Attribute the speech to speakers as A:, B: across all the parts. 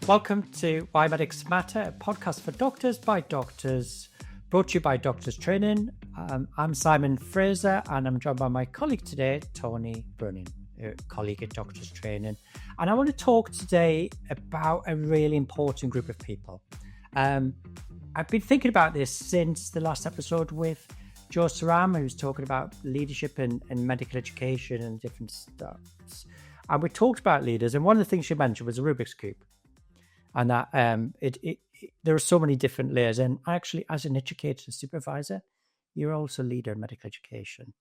A: Welcome to Why Medics Matter, a podcast for doctors by doctors, brought to you by Doctors Training. I'm Simon Fraser, and I'm joined by my colleague today, Toni, a colleague at Doctors Training. And I want to talk today about a really important group of people. I've been thinking about this since the last episode with Jo Saram, who was talking about leadership and medical education and different stuff. And we talked about leaders, and one of the things she mentioned was a Rubik's Cube. And that there are so many different layers. And actually, as an educator and supervisor, you're also a leader in medical education.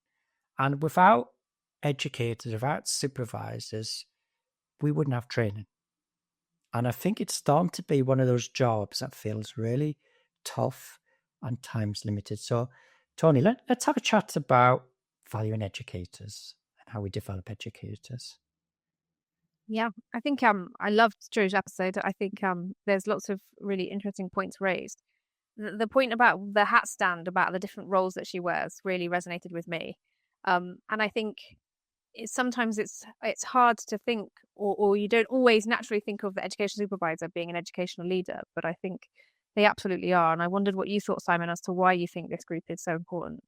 A: And without educators, without supervisors, we wouldn't have training. And I think it's starting to be one of those jobs that feels really tough and time's limited. So, Toni, let's have a chat about valuing educators and how we develop educators.
B: Yeah, I think I loved Joe's episode. I think there's lots of really interesting points raised. The point about the hat stand, about the different roles that she wears, really resonated with me. And I think sometimes it's hard to think, or you don't always naturally think of the education supervisor being an educational leader, but I think they absolutely are. And I wondered what you thought, Simon, as to why you think this group is so important.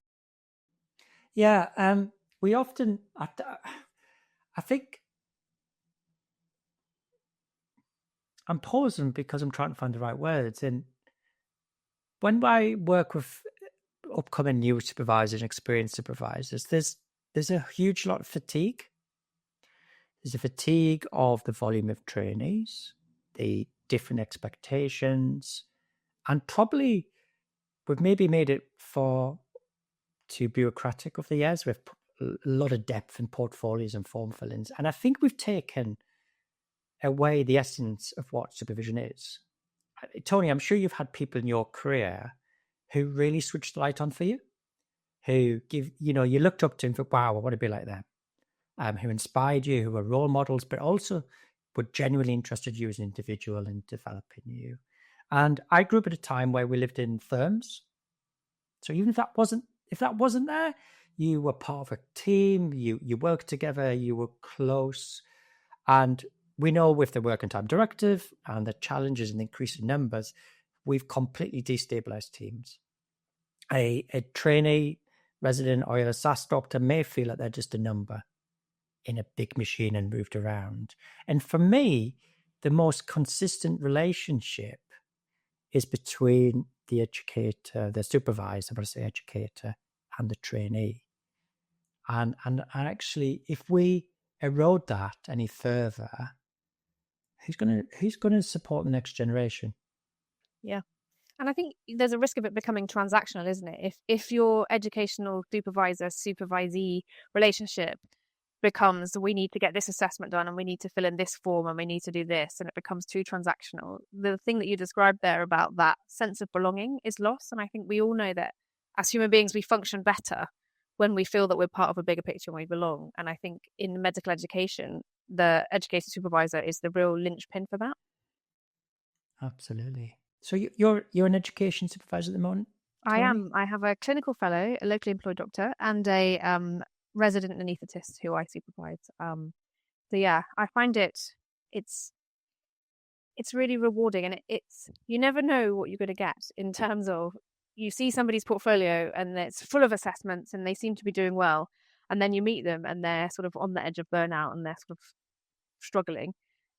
A: Yeah, we often, I think, I'm pausing because I'm trying to find the right words. And when I work with upcoming new supervisors and experienced supervisors, there's a huge lot of fatigue. There's a fatigue of the volume of trainees, the different expectations, and probably we've maybe made it far too bureaucratic over the years with a lot of depth in portfolios and form fillings. And I think we've taken away the essence of what supervision is. Toni, I'm sure you've had people in your career who really switched the light on for you, who you looked up to and thought, wow, I want to be like them, who inspired you, who were role models, but also were genuinely interested in you as an individual and developing you. And I grew up at a time where we lived in firms. So even if that wasn't there, you were part of a team, you worked together, you were close. And we know with the working time directive and the challenges and increasing numbers, we've completely destabilized teams. A trainee, resident, or a SAS doctor may feel like they're just a number in a big machine and moved around. And for me, the most consistent relationship is between the educator, the supervisor, but I say educator, and the trainee. And actually, if we erode that any further, who's going to support the next generation?
B: Yeah. And I think there's a risk of it becoming transactional, isn't it? If your educational supervisee relationship becomes, we need to get this assessment done and we need to fill in this form and we need to do this, and it becomes too transactional, the thing that you described there about that sense of belonging is lost. And I think we all know that as human beings, we function better when we feel that we're part of a bigger picture and we belong. And I think in medical education, the educator supervisor is the real linchpin for that.
A: Absolutely. So you're an education supervisor at the moment, Toni?
B: I am. I have a clinical fellow, a locally employed doctor, and a resident anaesthetist who I supervise. So yeah, I find it's really rewarding, and it's you never know what you're going to get in terms of, you see somebody's portfolio and it's full of assessments and they seem to be doing well, and then you meet them and they're sort of on the edge of burnout and they're sort of struggling.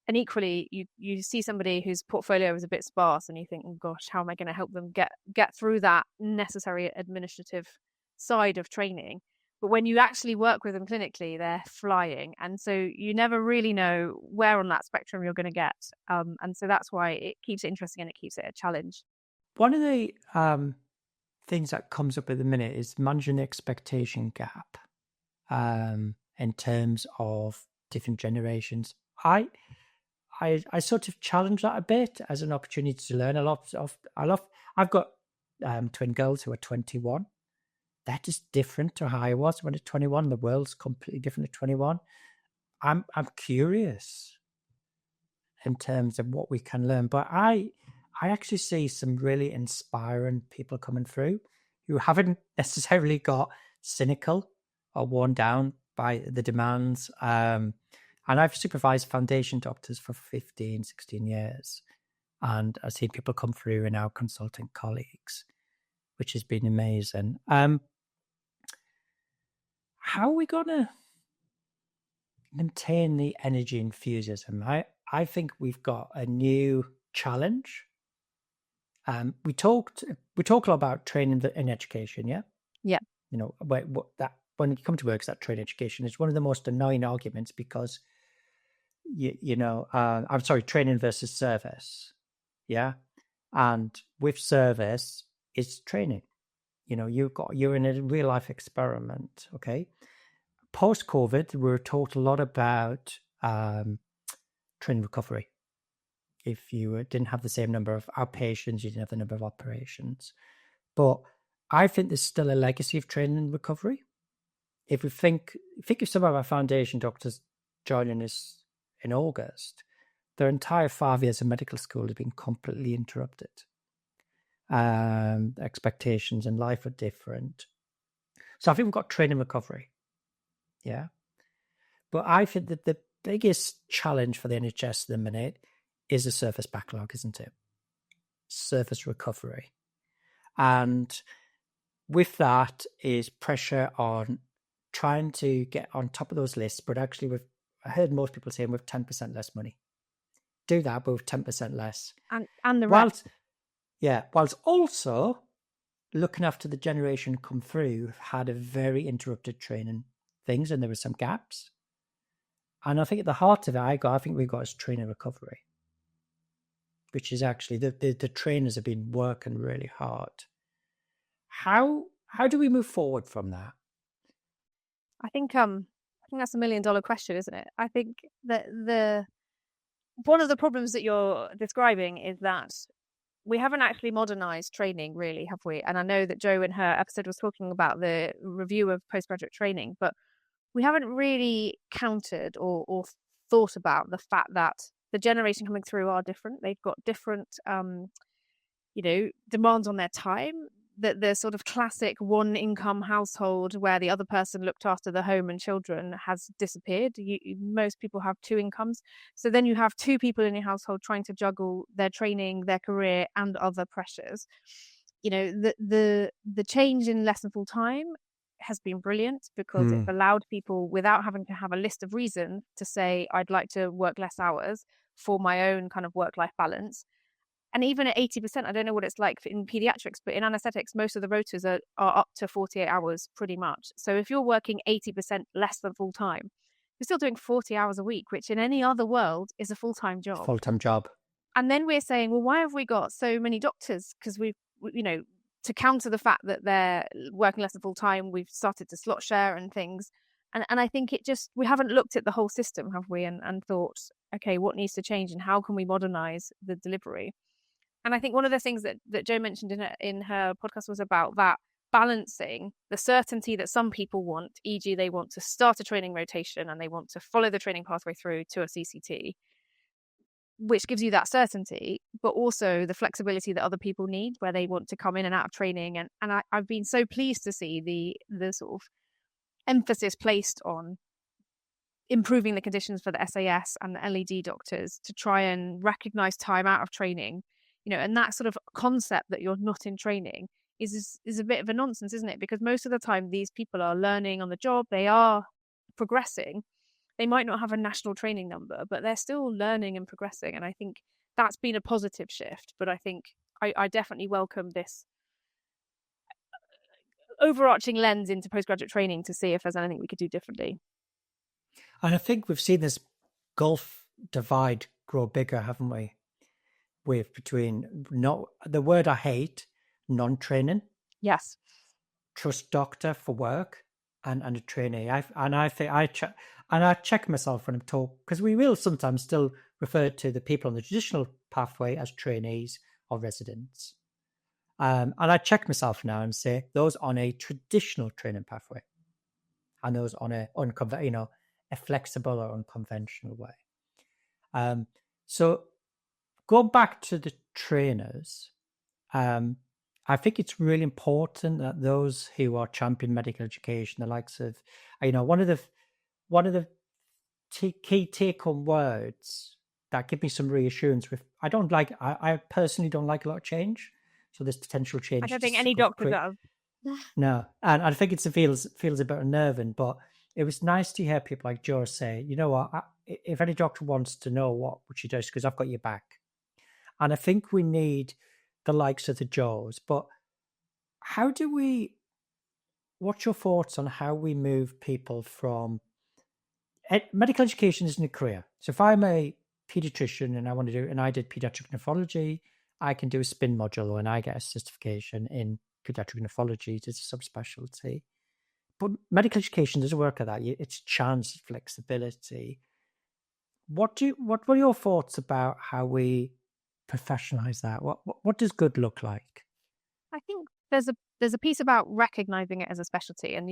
B: And equally, you see somebody whose portfolio is a bit sparse and you think, oh gosh, how am I going to help them get through that necessary administrative side of training? But when you actually work with them clinically, they're flying. And so you never really know where on that spectrum you're going to get. And so that's why it keeps it interesting and it keeps it a challenge.
A: One of the things that comes up at the minute is managing the expectation gap in terms of different generations. I sort of challenge that a bit as an opportunity to learn a lot. I've got twin girls who are 21. That is different to how I was when I was 21. The world's completely different at 21. I'm curious in terms of what we can learn, but I actually see some really inspiring people coming through who haven't necessarily got cynical or worn down by the demands. And I've supervised foundation doctors for 15, 16 years. And I've seen people come through and now consulting colleagues, which has been amazing. How are we going to maintain the energy enthusiasm? I think we've got a new challenge. We talk a lot about training in education, yeah?
B: Yeah.
A: You know, when you come to work, that training education is one of the most annoying arguments because, I'm sorry, training versus service, yeah? And with service, it's training. You know, you're in a real life experiment, okay? Post COVID, we were taught a lot about training recovery. If you didn't have the same number of outpatients, you didn't have the number of operations. But I think there's still a legacy of training and recovery. If we think of some of our foundation doctors joining us in August, their entire 5 years of medical school has been completely interrupted. Expectations in life are different. So I think we've got training recovery. Yeah. But I think that the biggest challenge for the NHS at the minute is the service backlog, isn't it? Service recovery. And with that is pressure on trying to get on top of those lists, but actually I heard most people saying with 10% less money. Do that, but with 10% less.
B: And the rest.
A: Whilst also looking after the generation come through who've had a very interrupted training things, and there were some gaps. And I think at the heart of it, I think we've got is training recovery, which is actually the trainers have been working really hard. How do we move forward from that?
B: I think that's $1 million question, isn't it? I think that one of the problems that you're describing is that we haven't actually modernized training, really, have we? And I know that Jo in her episode was talking about the review of postgraduate training, but we haven't really counted or thought about the fact that the generation coming through are different. They've got different, demands on their time. The sort of classic one income household where the other person looked after the home and children has disappeared. Most people have two incomes. So then you have two people in your household trying to juggle their training, their career, and other pressures. You know, the change in less than full time has been brilliant because it's allowed people, without having to have a list of reasons, to say, I'd like to work less hours for my own kind of work-life balance. And even at 80%, I don't know what it's like in pediatrics, but in anesthetics, most of the rotas are up to 48 hours pretty much. So if you're working 80% less than full time, you're still doing 40 hours a week, which in any other world is a full-time job.
A: Full-time job.
B: And then we're saying, well, why have we got so many doctors? Because to counter the fact that they're working less than full time, we've started to slot share and things. And I think we haven't looked at the whole system, have we? And thought, okay, what needs to change and how can we modernize the delivery? And I think one of the things that Jo mentioned in her podcast was about that balancing the certainty that some people want, e.g. they want to start a training rotation and they want to follow the training pathway through to a CCT, which gives you that certainty, but also the flexibility that other people need where they want to come in and out of training. And I've been so pleased to see the sort of emphasis placed on improving the conditions for the SAS and the LED doctors to try and recognize time out of training, and that sort of concept that you're not in training is a bit of a nonsense, isn't it? Because most of the time these people are learning on the job, they are progressing. They might not have a national training number, but they're still learning and progressing. And I think that's been a positive shift. But I think I definitely welcome this overarching lens into postgraduate training to see if there's anything we could do differently.
A: And I think we've seen this gulf divide grow bigger, haven't we? Between the word I hate, non-training.
B: Yes.
A: Trust doctor for work and a trainee. I check myself when I'm talking, because we will sometimes still refer to the people on the traditional pathway as trainees or residents. And I check myself now and say those on a traditional training pathway and those on a flexible or unconventional way. So going back to the trainers, I think it's really important that those who are champion medical education, the likes of, one of one of the key take-home words that give me some reassurance with, I personally don't like a lot of change. So this potential
B: I
A: change
B: don't think
A: just
B: any
A: could
B: doctor
A: create,
B: does.
A: no. And I think it feels a bit unnerving, but it was nice to hear people like Joe say, you know what, if any doctor wants to know what she does, because I've got your back. And I think we need the likes of the Joes. But how do we, what's your thoughts on how we move people from medical education isn't a career. So if I'm a pediatrician and I did pediatric nephrology, I can do a spin module and I get a certification in pediatric nephrology. It's a subspecialty. But medical education doesn't work like that. It's chance, flexibility. What were your thoughts about how we professionalize that? What does good look like?
B: I think there's a piece about recognizing it as a specialty, and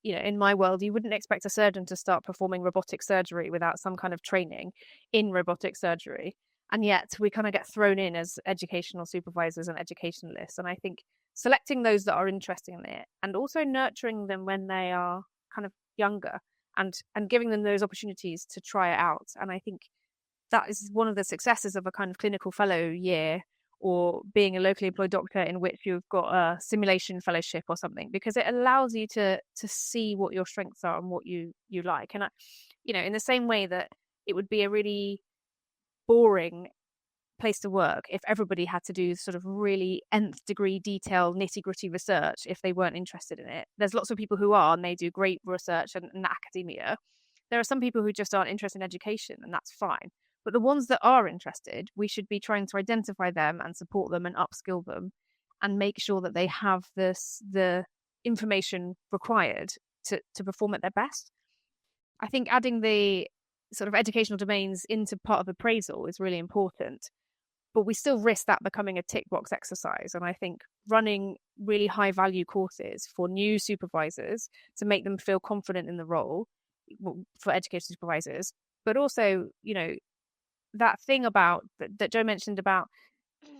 B: you know, in my world, you wouldn't expect a surgeon to start performing robotic surgery without some kind of training in robotic surgery, and yet we kind of get thrown in as educational supervisors and educationalists. And I think selecting those that are interested in it, and also nurturing them when they are kind of younger, and giving them those opportunities to try it out. And I think that is one of the successes of a kind of clinical fellow year, or being a locally employed doctor in which you've got a simulation fellowship or something, because it allows you to see what your strengths are and what you like. And you know, in the same way that it would be a really boring place to work if everybody had to do sort of really nth degree detail nitty gritty research if they weren't interested in it. There's lots of people who are, and they do great research and academia. There are some people who just aren't interested in education, and that's fine. But the ones that are interested, we should be trying to identify them and support them and upskill them, and make sure that they have the information required to perform at their best. I think adding the sort of educational domains into part of appraisal is really important, but we still risk that becoming a tick box exercise. And I think running really high value courses for new supervisors to make them feel confident in the role, for education supervisors, but also, you know, that thing about that Joe mentioned about,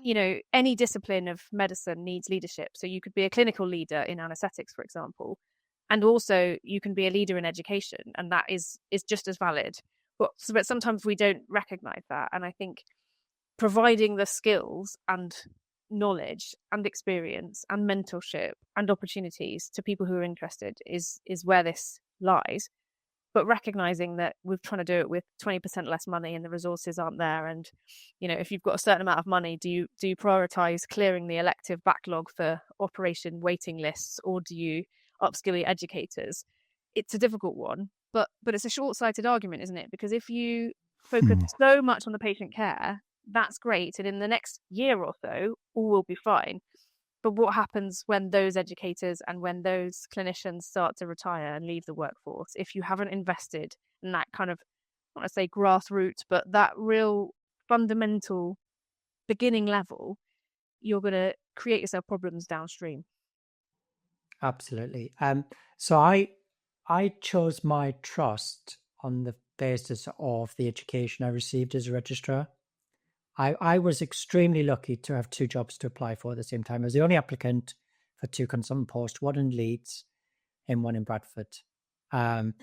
B: you know, any discipline of medicine needs leadership. So you could be a clinical leader in anesthetics, for example, and also you can be a leader in education, and that is just as valid. But sometimes we don't recognize that. And I think providing the skills and knowledge and experience and mentorship and opportunities to people who are interested is where this lies. But recognizing that we're trying to do it with 20% less money and the resources aren't there. And, you know, if you've got a certain amount of money, do you prioritize clearing the elective backlog for operation waiting lists, or do you upskill your educators? It's a difficult one, but it's a short-sighted argument, isn't it? Because if you focus so much on the patient care, that's great, and in the next year or so all will be fine. But what happens when those educators and when those clinicians start to retire and leave the workforce if you haven't invested in that kind of, I want to say grassroots, but that real fundamental beginning level? You're going to create yourself problems downstream.
A: Absolutely. So I chose my trust on the basis of the education I received as a registrar. I was extremely lucky to have two jobs to apply for at the same time. I was the only applicant for two consultant posts, one in Leeds and one in Bradford. And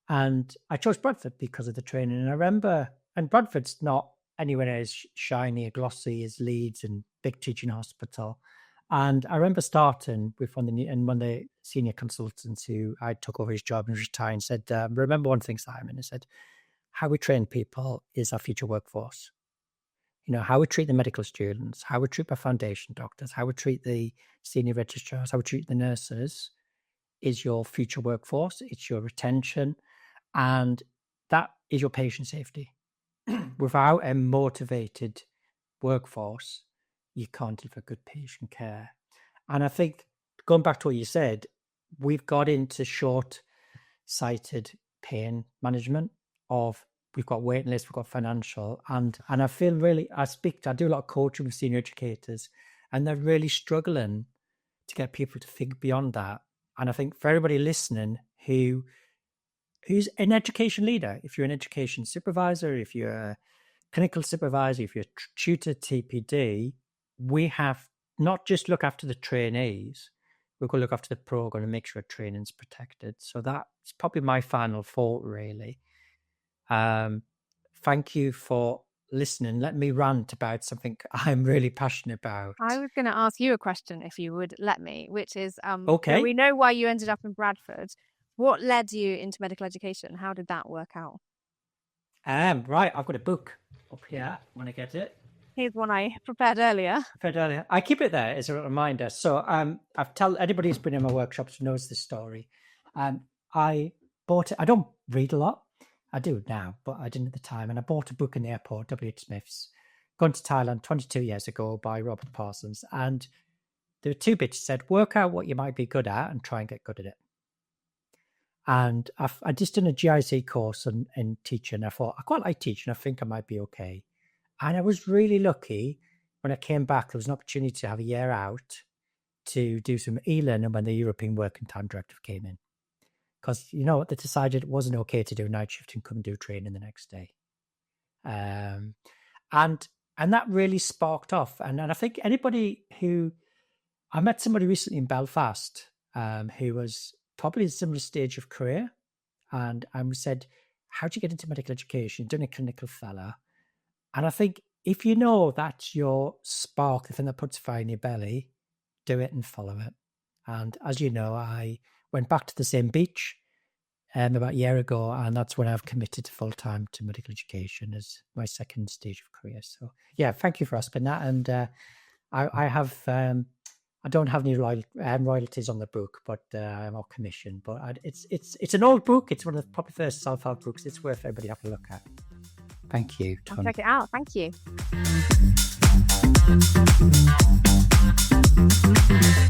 A: I chose Bradford because of the training. And I remember, and Bradford's not anywhere as shiny or glossy as Leeds and big teaching hospital. And I remember starting with one of the senior consultants who I took over his job and retired, said, remember one thing, Simon, he said, how we train people is our future workforce. You know, how we treat the medical students, how we treat our foundation doctors, how we treat the senior registrars, how we treat the nurses is your future workforce. It's your retention, and that is your patient safety. Without a motivated workforce, you can't deliver good patient care. And I think, going back to what you said, we've got into short-sighted pain management of, we've got waiting lists, we've got financial, and I feel really, I do a lot of coaching with senior educators, and they're really struggling to get people to think beyond that. And I think for everybody listening who's an education leader, if you're an education supervisor, if you're a clinical supervisor, if you're a tutor, TPD, we have not just look after the trainees, we've got to look after the program and make sure training's protected. So that's probably my final thought, really. Thank you for listening. Let me rant about something I'm really passionate about.
B: I was going to ask you a question, if you would let me, which is,
A: Okay.
B: we know why you ended up in Bradford. What led you into medical education? How did that work out?
A: Right, I've got a book up here when I get it.
B: Here's one I prepared earlier.
A: I keep it there as a reminder. So I've told anybody who's been in my workshops knows this story. I bought it. I don't read a lot. I do now, but I didn't at the time. And I bought a book in the airport, W.H. Smith's, Gone to Thailand 22 years ago by Robert Parsons. And there were 2 bits. It said, work out what you might be good at and try and get good at it. And I just done a GIC course in teaching. I thought, I quite like teaching. I think I might be okay. And I was really lucky when I came back. There was an opportunity to have a year out to do some e-learning when the European Working Time Directive came in. Because, they decided it wasn't okay to do night shift and couldn't do training the next day. And that really sparked off. And I think I met somebody recently in Belfast who was probably a similar stage of career. And I said, how'd you get into medical education? You've done a clinical fella. And I think if you know that's your spark, the thing that puts fire in your belly, do it and follow it. And as you know, I went back to the same beach about a year ago, and that's when I've committed full-time to medical education as my second stage of career. So yeah, thank you for asking that. And I don't have any royalties on the book, but I'm on commission. But it's an old book. It's one of the probably first self-help books. It's worth everybody having a look at. Thank you, Toni.
B: I'll check it out. Thank you.